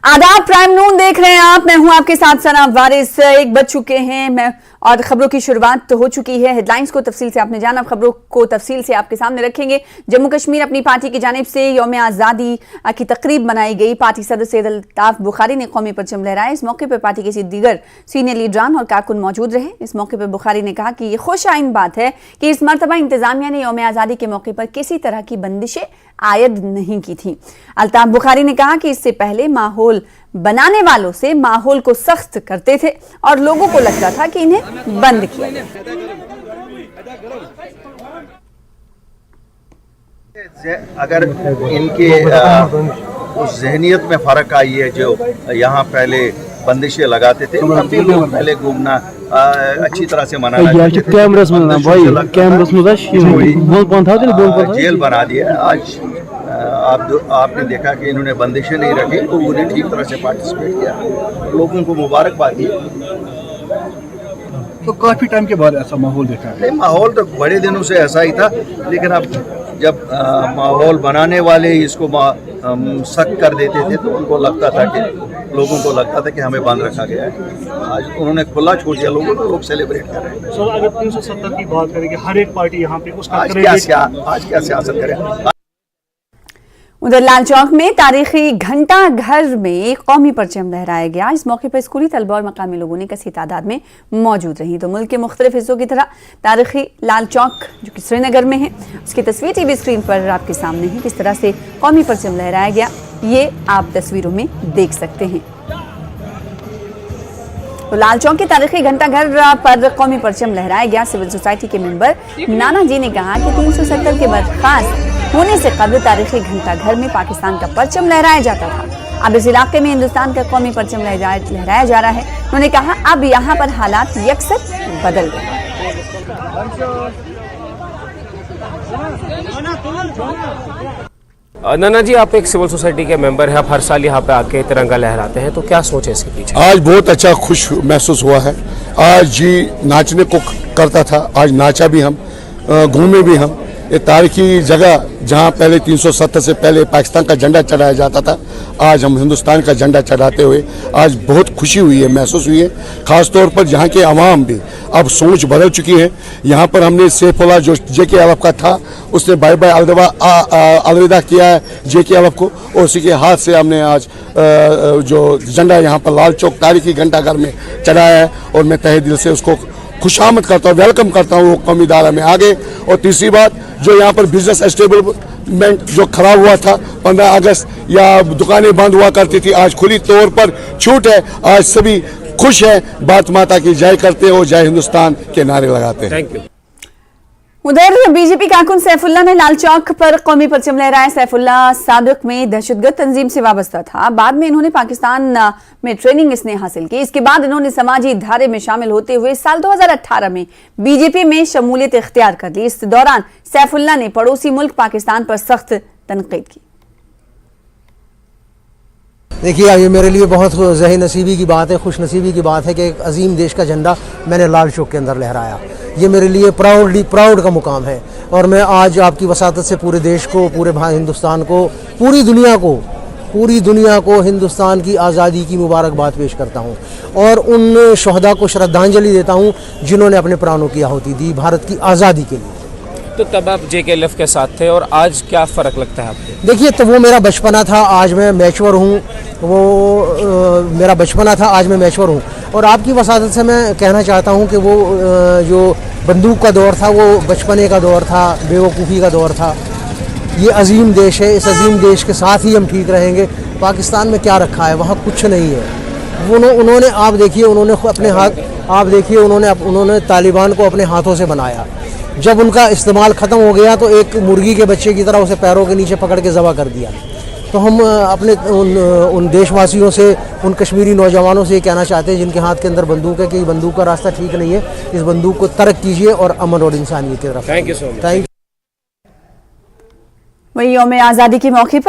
आदाब, प्राइम नून देख रहे हैं आप। मैं हूं आपके साथ सना वारिस। 1 बज चुके हैं और खबरों की शुरुआत तो हो चुकी है। हेडलाइंस को तफसील से आपने जाना, खबरों को तफसील से आपके सामने रखेंगे। जम्मू कश्मीर अपनी पार्टी की जानिब से यौम आज़ादी की तकरीब मनाई गई। पार्टी सदर सैयद अल्ताफ बुखारी ने कौमी परचम लहराया। इस मौके पर पार्टी के दीगर सीनियर लीडरान और कारकुन मौजूद रहे। इस मौके पर बुखारी ने कहा कि यह खुश आइन बात है कि इस मरतबा इंतजामिया ने यौम आज़ादी के मौके पर किसी तरह की बंदिशें आयद नहीं की थी। अल्ताफ बुखारी ने कहा कि इससे पहले माहौल बनाने वालों से माहौल को सख्त करते थे और लोगों को लगता था कि इन्हें बंद किया गया। अगर इनके उस जहनियत में फर्क आई है, जो यहाँ पहले बंदिशें लगाते थे, तब भी लोग पहले घूमना अच्छी तरह से मनाना चाहते थे। जेल बना दिया। आज आपने देखा कि इन्होंने बंदिशें नहीं रखी, लोगों ने ठीक तरह से पार्टिसिपेट किया, लोगों को मुबारकबाद दी। तो काफी टाइम के बाद ऐसा माहौल देखा है। नहीं, माहौल तो बड़े दिनों से ऐसा ही था, लेकिन अब जब माहौल बनाने वाले इसको सख्त कर देते थे तो उनको लगता था कि लोगों को लगता था कि हमें बंद रखा गया है। आज उन्होंने खुला छोड़ दिया लोगों को, लोग सेलिब्रेट कर रहे हैं। सर, अगर 370 की बात करें कि हर एक पार्टी यहाँ पे उसका आज क्या सियासत करें। उधर लाल चौक में तारीखी घंटा घर में कौमी परचम लहराया गया। इस मौके पर स्कूली तलबा और मकामी लोगों ने कसी तादाद में मौजूद रही। तो मुल्क के मुख्तलिफ हिस्सों की तरह तारीखी लाल चौक जो कि श्रीनगर में है, उसकी तस्वीर टीवी स्क्रीन पर आपके सामने है। किस तरह से कौमी परचम लहराया गया ये आप तस्वीरों में देख सकते हैं। तो लाल चौक के तारीखी घंटा घर पर कौमी परचम लहराया गया। सिविल सोसाइटी के मेंबर नाना जी ने कहा कि 370 के बर्खास्त होने से कबल तारीखी घंटा घर में पाकिस्तान का परचम लहराया जाता था। अब इस इलाके में हिंदुस्तान का कौमी परचम लहराया जा रहा है। उन्होंने कहा अब यहाँ पर हालात यकसर बदल गए। नाना जी, आप एक सिविल सोसाइटी के मेंबर हैं, आप हर साल यहाँ पे आके तिरंगा लहराते हैं, तो क्या सोच है इसके पीछे? आज बहुत अच्छा खुश महसूस हुआ है। आज जी नाचने को करता था, आज नाचा भी हम, घूमे भी हम। ये तारीखी जगह जहाँ पहले 370 से पहले पाकिस्तान का झंडा चढ़ाया जाता था, आज हम हिंदुस्तान का झंडा चढ़ाते हुए आज बहुत खुशी हुई है, महसूस हुई है। ख़ास तौर पर यहाँ के अवाम भी अब सोच बदल चुकी है। यहाँ पर हमने सैफुल्लाह जो JK अलफ का था, उसने बाय बाय अलविदा किया है JK अलफ को, और उसी के हाथ से हमने आज जो झंडा यहाँ पर लाल चौक तारीखी घंटाघर में चढ़ाया है, और मैं तहे दिल से उसको खुशामद करता हूँ, वेलकम करता हूँ वो कौमी दायरा में आगे। और तीसरी बात, जो यहाँ पर बिजनेस एस्टेब्लिशमेंट जो खराब हुआ था 15 अगस्त या दुकानें बंद हुआ करती थी, आज खुली तौर पर छूट है। आज सभी खुश है, बात माता की जय करते हैं और जय हिंदुस्तान के नारे लगाते हैं। Thank you. उधर बीजेपी कारकुन सैफुल्लाह ने लाल चौक पर कौमी परचम लहराया। सैफुल्लाह साबिक में दहशतगर्द तंजीम से वाबस्ता था। बाद में इन्होंने पाकिस्तान में ट्रेनिंग इसने हासिल की। इसके बाद इन्होंने समाजी धारे में शामिल होते हुए साल 2018 में बीजेपी में शमूलियत इख्तियार कर ली। इस दौरान सैफुल्लाह ने पड़ोसी मुल्क पाकिस्तान पर सख्त तनकीद की। देखिए, ये मेरे लिए बहुत ज़ही नसीबी की बात है, खुश नसीबी की बात है कि एक अजीम देश का झंडा मैंने लाल चौक के अंदर लहराया। ये मेरे लिए प्राउड का मुकाम है, और मैं आज आपकी वसातत से पूरे देश को, पूरे हिंदुस्तान को, पूरी दुनिया को हिंदुस्तान की आज़ादी की मुबारकबाद पेश करता हूँ, और उन शहदा को श्रद्धांजलि देता हूँ जिन्होंने अपने प्राणों की आहुति दी भारत की आज़ादी के लिए। तो तब आप JK अलफ के साथ थे, और आज क्या फ़र्क लगता है आपको? देखिए, तो वो मेरा बचपना था, आज मैं मैच्योर हूँ। वो मेरा बचपना था, आज मैं मैच्योर हूँ। और आपकी वसादत से मैं कहना चाहता हूँ कि वो जो बंदूक का दौर था, वो बचपने का दौर था, बेवकूफ़ी का दौर था। ये अजीम देश है, इस अजीम देश के साथ ही हम ठीक रहेंगे। पाकिस्तान में क्या रखा है, वहाँ कुछ नहीं है। उन्होंने आप देखिए, उन्होंने अपने हाथ, आप देखिए, उन्होंने तालिबान को अपने हाथों से बनाया। जब उनका इस्तेमाल ख़त्म हो गया तो एक मुर्गी के बच्चे की तरह उसे पैरों के नीचे पकड़ के ज़बह कर दिया। तो हम अपने उन देशवासियों से, उन कश्मीरी नौजवानों से ये कहना चाहते हैं जिनके हाथ के अंदर बंदूक है कि बंदूक का रास्ता ठीक नहीं है। इस बंदूक को तर्क कीजिए और अमन और इंसानियत की तरफ। Thank you so much. वही यौम आज़ादी के मौके पर